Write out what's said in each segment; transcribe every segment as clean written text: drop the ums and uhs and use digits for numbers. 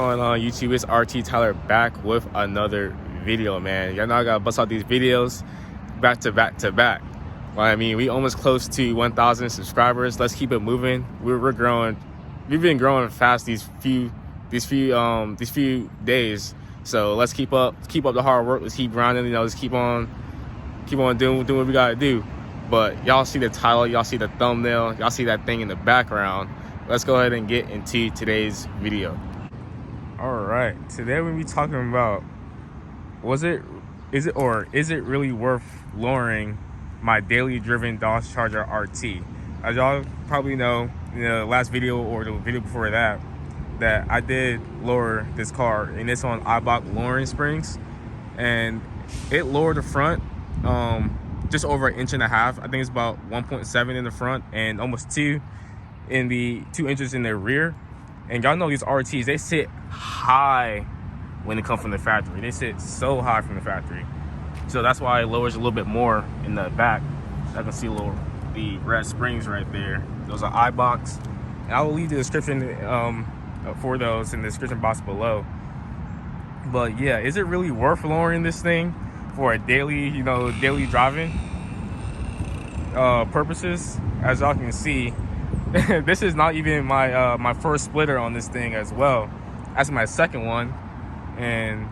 going on YouTube? It's RT Tyler back with another video, man. Y'all know I gotta bust out these videos back to back to back. Well, I mean, we almost close to 1,000 subscribers. Let's keep it moving. We're growing. We've been growing fast these few days. So let's keep up the hard work. Let's keep grinding. You know, let's keep on doing what we gotta do. But y'all see the title, y'all see the thumbnail, y'all see that thing in the background. Let's go ahead and get into today's video. All right, today we're gonna be talking about is it really worth lowering my daily driven Dodge Charger RT? As y'all probably know, in the last video or the video before that I did lower this car, and it's on Eibach lowering springs, and it lowered the front just over 1.5 inches. I think it's about 1.7 in the front and almost 2 inches in the rear. And y'all know these RTs, they sit high when they come from the factory. They sit so high from the factory, so that's why it lowers a little bit more in the back. I can see the red springs right there. Those are Eibachs, and I will leave the description for those in the description box below. But yeah, is it really worth lowering this thing for a daily driving purposes? As y'all can see, this is not even my first splitter on this thing as well. That's my second one. And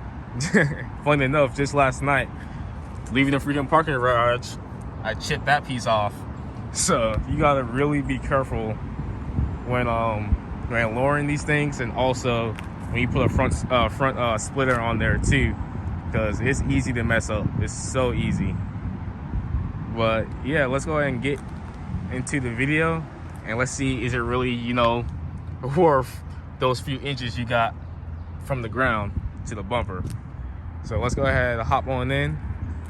funny enough, just last night, leaving the freaking parking garage, I chipped that piece off. So you gotta really be careful when lowering these things, and also when you put a front splitter on there too, because it's easy to mess up. It's so easy. But yeah, let's go ahead and get into the video, and let's see, is it really worth those few inches you got from the ground to the bumper? So let's go ahead and hop on in,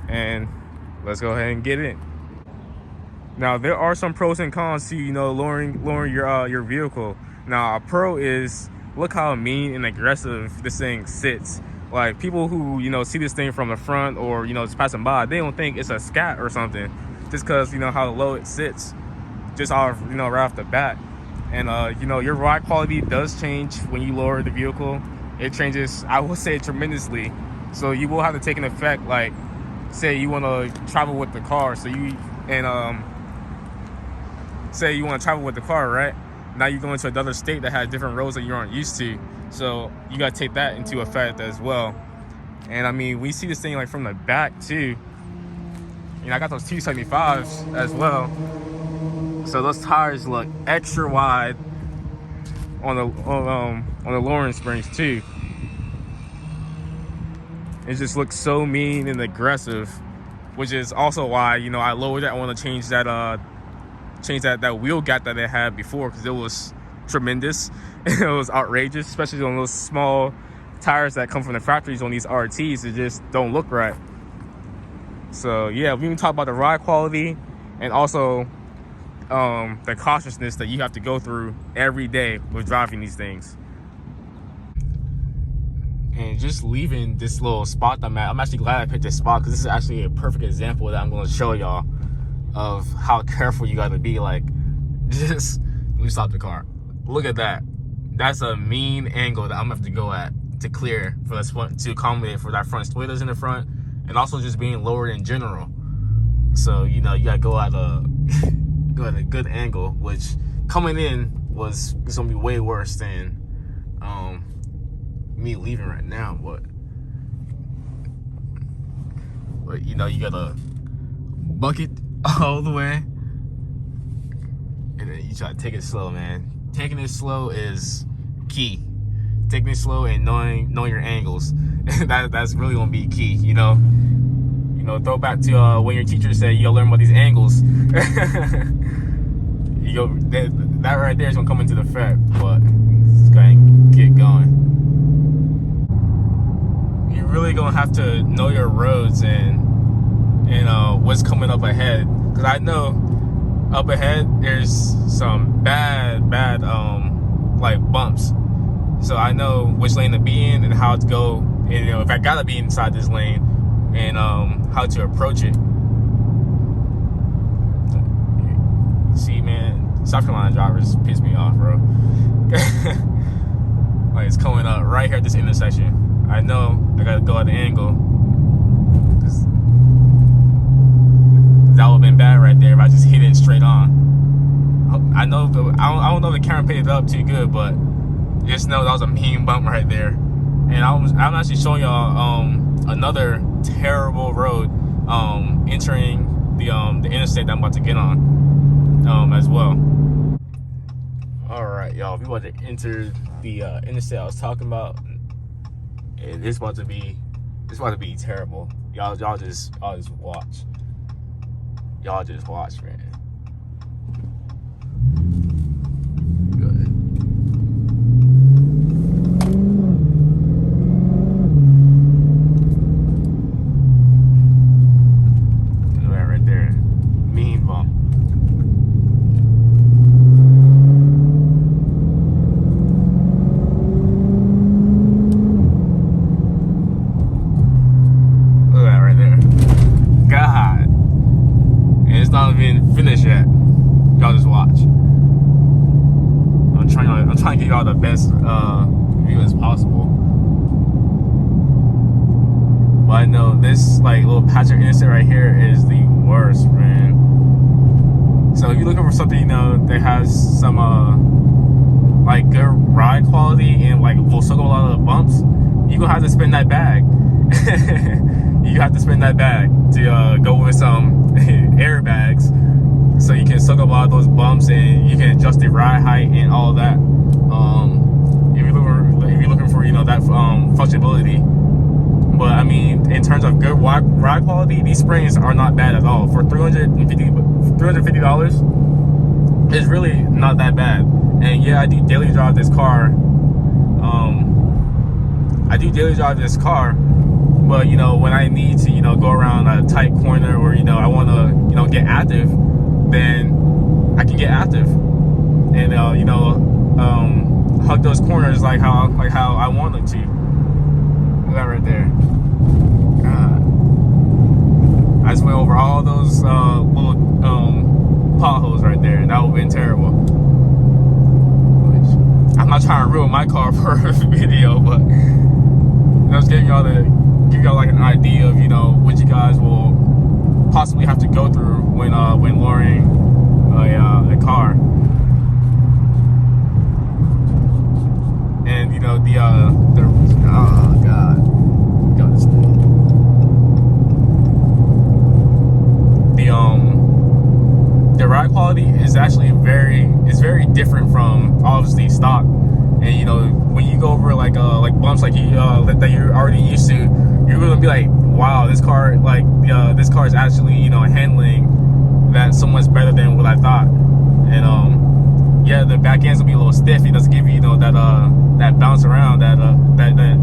and let's go ahead and get in. Now, there are some pros and cons to lowering your vehicle. Now, a pro is, look how mean and aggressive this thing sits. Like, people who see this thing from the front, or just passing by, they don't think it's a scat or something, just because how low it sits, just off right off the bat. And your ride quality does change when you lower the vehicle. It changes, I will say, tremendously. So you will have to take an effect, like say you want to travel with the car, say you want to travel with the car, right? Now you're going to another state that has different roads that you aren't used to, so you got to take that into effect as well. And I mean, we see this thing like from the back too. I got those 275s as well, so those tires look extra wide on the lowering springs too. It just looks so mean and aggressive, which is also why I lowered it. I want to change that wheel gap that it had before, because it was tremendous. It was outrageous, especially on those small tires that come from the factories on these RTs. It just don't look right. So yeah, we can talk about the ride quality, and also the cautiousness that you have to go through every day with driving these things. And just leaving this little spot I'm at, I'm actually glad I picked this spot, because this is actually a perfect example that I'm going to show y'all of how careful you got to be. Like, just let me stop the car. Look at that. That's a mean angle that I'm gonna have to go at to clear for this front, to accommodate for that front splitters in the front, and also just being lowered in general. So you gotta go at a good angle, which coming in is gonna be way worse than me leaving right now. But you gotta bucket all the way, and then you try to take it slow, man. Taking it slow is key. Taking it slow and knowing your angles. That's really gonna be key. Throw back to when your teacher said you gotta learn about these angles. That right there is gonna come into the effect. But let's go ahead and get going. You're really gonna have to know your roads and what's coming up ahead, because I know up ahead there's some bad like bumps, so I know which lane to be in and how to go, and if I gotta be inside this lane, and how to approach it. See, man, South Carolina drivers piss me off, bro. Like it's coming up right here at this intersection. I know I gotta go at the angle, because that would have been bad right there if I just hit it straight on. I know I don't know if the camera picked it up too good, but just know that was a mean bump right there. And I'm actually showing y'all another terrible road entering the interstate that I'm about to get on as well. All right, y'all, we about to enter the interstate I was talking about, and it's about to be terrible. Y'all just watch. Y'all just watch, man. Good. Look at that right there. Mean bump. Look at that right there. God. And it's not even finished yet. Y'all just watch. I'm trying to give y'all the best view as possible. But I know this like little patch of interstate right here is the worst, man. So if you're looking for something, you know, that has some like good ride quality and like will soak up a lot of the bumps, you're gonna have to spend that bag. You have to spend that bag to go with some airbags, so you can soak up a lot of those bumps and you can adjust the ride height and all that. If you're looking for, you know, that functionality. But I mean, in terms of good ride quality, these springs are not bad at all. For $350, it's really not that bad. And yeah, I do daily drive this car. But you know, when I need to, you know, go around a tight corner, or you know, I want to, you know, get active, then I can get active, and you know, hug those corners like how I want them to. Look at that right there. God, I just went over all those little potholes right there, and that would have been terrible. Which, I'm not trying to ruin my car for a video, but I was giving y'all like an idea of, you know, what you guys will possibly have to go through when lowering a car. And you know, oh god, this thing. The ride quality is actually very different from obviously stock. And you know, when you go over like bumps like that you're already used to, you're gonna be like, wow, this car is actually, you know, handling that so much better than what I thought. And yeah, the back end's gonna be a little stiff. It doesn't give you, you know, that bounce around that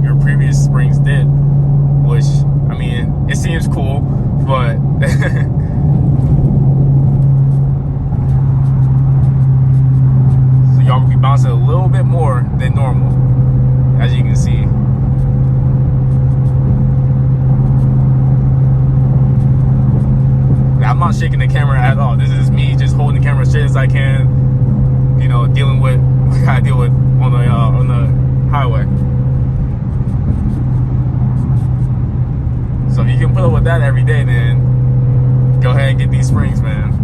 your previous springs did. Which, I mean, it seems cool, but so y'all will be bouncing a little bit more than normal, as you can see. I'm not shaking the camera at all. This is me just holding the camera straight as I can, you know, dealing with what I deal with on the highway. So if you can put up with that every day, then go ahead and get these springs, man.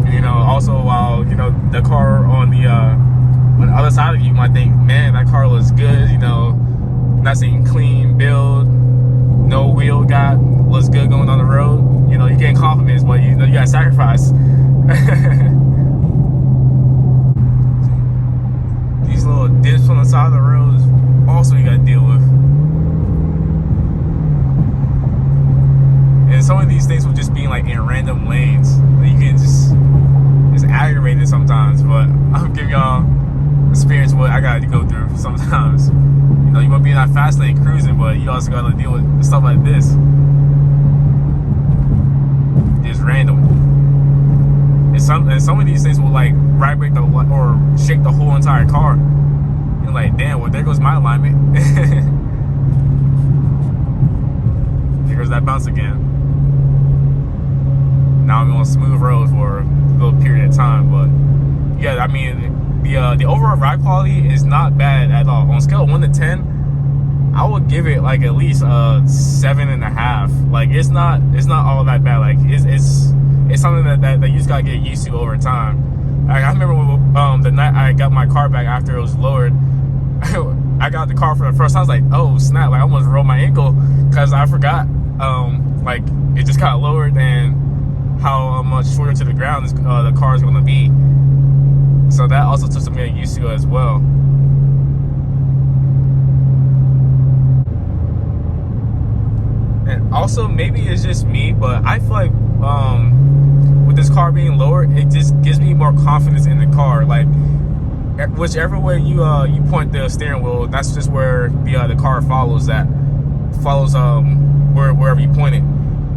And, you know, also while, you know, the car on the other side of you might think, man, that car looks good, you know, nice and clean build, no wheel gap, looks good going on the road. You know, you're getting compliments, but you know, you gotta sacrifice. These little dips on the side of the road is also you gotta deal with. And some of these things will just be like in random lanes. You can just aggravate it sometimes, but I'm giving y'all experience what I gotta go through sometimes. You know, you wanna be in that fast lane cruising, but you also gotta deal with stuff like this. Just random. And some of these things will like vibrate or shake the whole entire car. You're like, damn, well, there goes my alignment. There goes that bounce again. Now I'm on a smooth road for a little period of time, but yeah, I mean, the the overall ride quality is not bad at all. On a scale of 1 to 10, I would give it like at least 7.5. Like it's not all that bad. Like it's something that you just gotta get used to over time. Like, I remember when, the night I got my car back after it was lowered. I got the car for the first time. I was like, oh snap! Like I almost rolled my ankle because I forgot. Like it just got lowered and how much shorter to the ground the car is going to be. So that also took some getting used to as well. And also maybe it's just me, but I feel like with this car being lower, it just gives me more confidence in the car. Like whichever way you point the steering wheel, that's just where the car follows wherever you point it.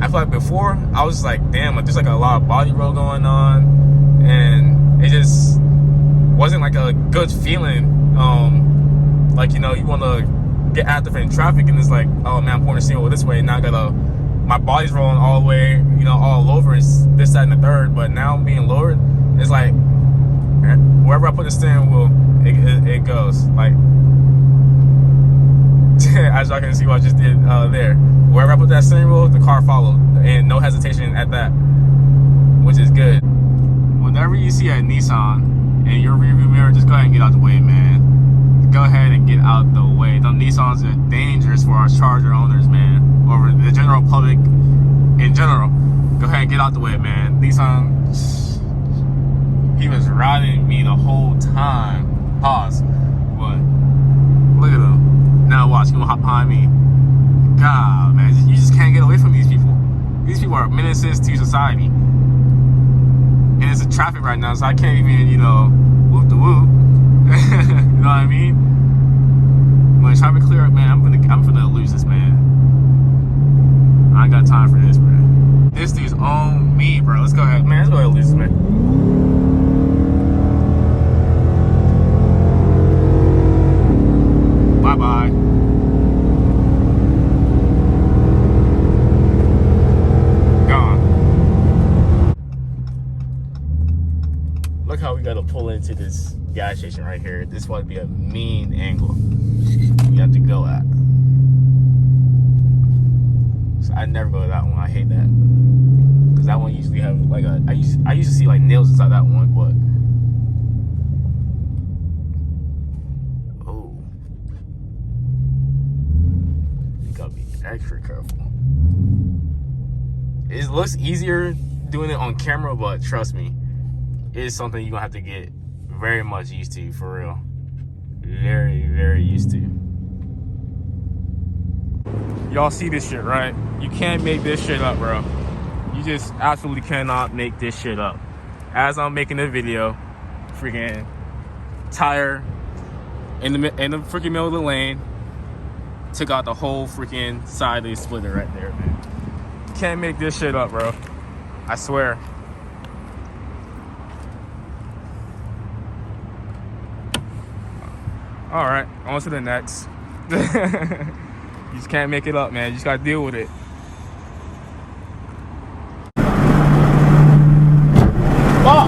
I feel like before I was like, damn, like there's like a lot of body roll going on, and it just wasn't like a good feeling. Like, you know, you want to get active in traffic and it's like, oh man, I'm pointing the steering wheel this way, now I gotta, my body's rolling all the way, you know, all over, it's this, that, and the third. But now being lowered, it's like wherever I put the steering wheel, it goes. Like as y'all can see what I just did there. Wherever I put that steering wheel, the car followed, and no hesitation at that, which is good. Whenever you see a Nissan in your rearview mirror, just go ahead and get out the way, man. Go ahead and get out the way. Them Nissans are dangerous for our Charger owners, man, or the general public in general. Go ahead and get out the way, man. Nissan, he was riding me the whole time. Pause. But look at him. Now watch, he's gonna hop behind me. God, man, you just can't get away from these people. These people are menaces to society. And it's a traffic right now, so I can't even, you know, whoop the whoop. You know what I mean? When traffic clear up, man, I'm gonna lose this, man. I ain't got time for this, man. This dude's on me, bro. Let's go ahead, man. Let's go ahead and lose this, man. Bye-bye. Gone. Look how we gotta pull into this gas station right here. This would be a mean angle you have to go at. So I never go to that one. I hate that. Because that one usually have like I used to see like nails inside that one, but extra careful. It looks easier doing it on camera, but trust me, it is something you're gonna have to get very much used to, for real. Very, very used to. Y'all see this shit, right? You can't make this shit up, bro. You just absolutely cannot make this shit up. As I'm making the video, freaking tire in the freaking middle of the lane, took out the whole freaking side of the splitter right there, man. Can't make this shit up, bro. I swear. All right, on to the next. You just can't make it up, man. You just gotta deal with it. Oh!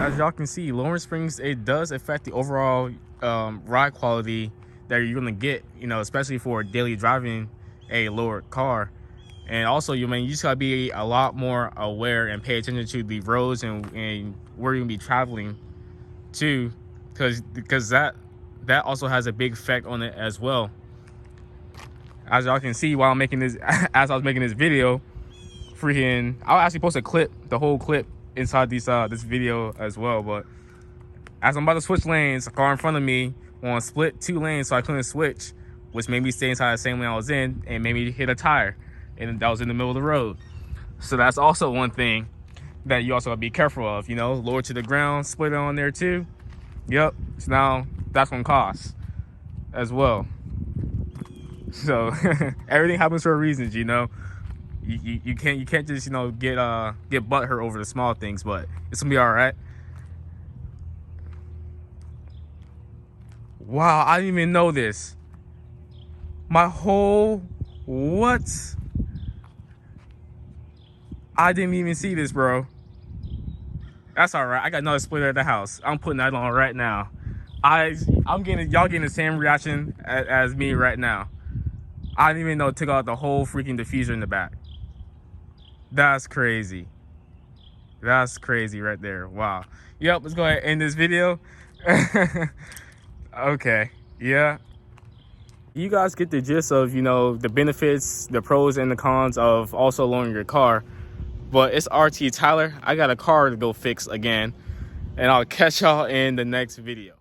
As y'all can see, lowering springs, it does affect the overall ride quality that you're gonna get, you know, especially for daily driving a lower car. And also, you just gotta be a lot more aware and pay attention to the roads and where you're gonna be traveling to, because that also has a big effect on it as well. As y'all can see, while I'm making this, as I was making this video, freaking, I'll actually post a clip, the whole clip inside this video as well. But as I'm about to switch lanes, a car in front of me on split 2 lanes, so I couldn't switch, which made me stay inside the same lane I was in and made me hit a tire, and that was in the middle of the road. So that's also one thing that you also gotta be careful of, you know, lower to the ground, split on there too. Yep. So now that's gonna cost as well. So everything happens for a reason, you know. You can't just, you know, get butthurt over the small things, but it's gonna be all right. Wow, I didn't even know this. My whole, what? I didn't even see this, bro. That's all right. I got another splitter at the house. I'm putting that on right now. I'm getting, y'all getting the same reaction as me right now. I didn't even know it took out the whole freaking diffuser in the back. That's crazy. That's crazy right there. Wow. Yep, let's go ahead and end this video. Okay, yeah. You guys get the gist of, you know, the benefits, the pros and the cons of also lowering your car. But it's RT Tyler. I got a car to go fix again. And I'll catch y'all in the next video.